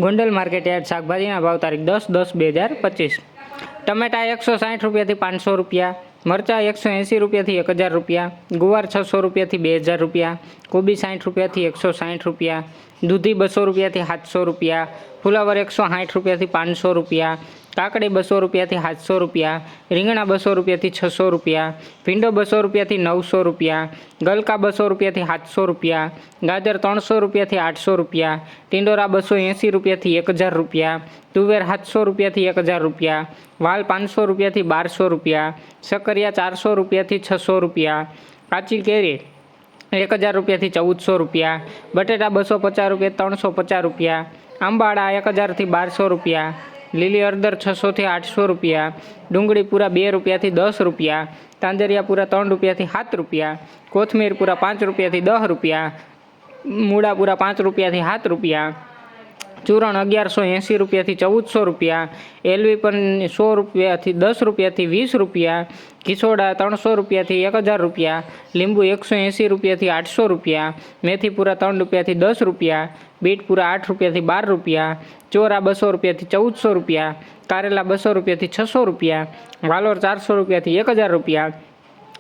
Gondal market yard શાકભાજીના ભાવ તારીખ 10/10/2025। ટમેટા 160 રૂપિયાથી 500 રૂપિયા, મરચાં 180 રૂપિયાથી 1000 રૂપિયા, ગુવાર 600 રૂપિયાથી 2000 રૂપિયા, કોબી 60 રૂપિયાથી 160 રૂપિયા, દૂધી 200 રૂપિયાથી 700 રૂપિયા, ફુલાવર 160 રૂપિયાથી 500 રૂપિયા, કાકડી 200 રૂપિયાથી 700 રૂપિયા, રીંગણા 200 રૂપિયાથી 600 રૂપિયા, ભીંડો 200 રૂપિયાથી 900 રૂપિયા, ગલકા 200 રૂપિયાથી 700 રૂપિયા, ગાજર 300 રૂપિયાથી 800 રૂપિયા, ટિંડોરા 280 રૂપિયાથી 1000 રૂપિયા, તુવેર 700 રૂપિયાથી 1000 રૂપિયા, વાલ 500 રૂપિયાથી 1200 રૂપિયા, શક્કરિયા 400 રૂપિયાથી 600 રૂપિયા, કાચી કેરી 1000 રૂપિયાથી 1400 રૂપિયા, બટેટા 250 રૂપિયા 350 રૂપિયા, આંબાડા 1000થી 1200 રૂપિયા, લીલી હળદર 600થી 800 રૂપિયા, ડુંગળી પૂરા 2 રૂપિયાથી 10 રૂપિયા, તાંજરિયા પૂરા 3 રૂપિયાથી 7 રૂપિયા, કોથમીર પૂરા 5 રૂપિયાથી 10 રૂપિયા, મૂળા પૂરા 5 રૂપિયાથી 7 રૂપિયા, ચૂરણ 1180 રૂપિયાથી 1400 રૂપિયા, એલવી પણ 100 રૂપિયાથી 10 રૂપિયાથી 20 રૂપિયા, કિસોડા 300 રૂપિયાથી 1000 રૂપિયા, લીંબુ 180 રૂપિયાથી 800 રૂપિયા, મેથી પૂરા 3 રૂપિયાથી 10 રૂપિયા, બીટ પૂરા 8 રૂપિયાથી 12 રૂપિયા, ચોરા 200 રૂપિયાથી 1400 રૂપિયા, કારેલા 200 રૂપિયાથી 600 રૂપિયા, વાલોર 400 રૂપિયાથી 1000 રૂપિયા,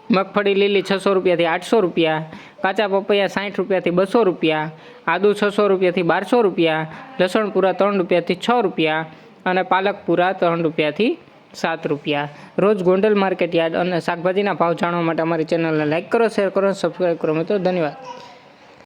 મગફળી લીલી 600 રૂપિયાથી 800 રૂપિયા, કાચા પપૈયા 60 રૂપિયાથી 200 રૂપિયા, આદુ 600 રૂપિયાથી 1200 રૂપિયા, લસણ પૂરા 3 રૂપિયાથી 6 રૂપિયા અને પાલક પૂરા 3 રૂપિયાથી 7 રૂપિયા। રોજ ગોંડલ માર્કેટ યાર્ડ અને શાકભાજીના ભાવ જાણવા માટે અમારી ચેનલને લાઇક કરો, શેર કરો, સબસ્ક્રાઈબ કરો મિત્રો। ધન્યવાદ।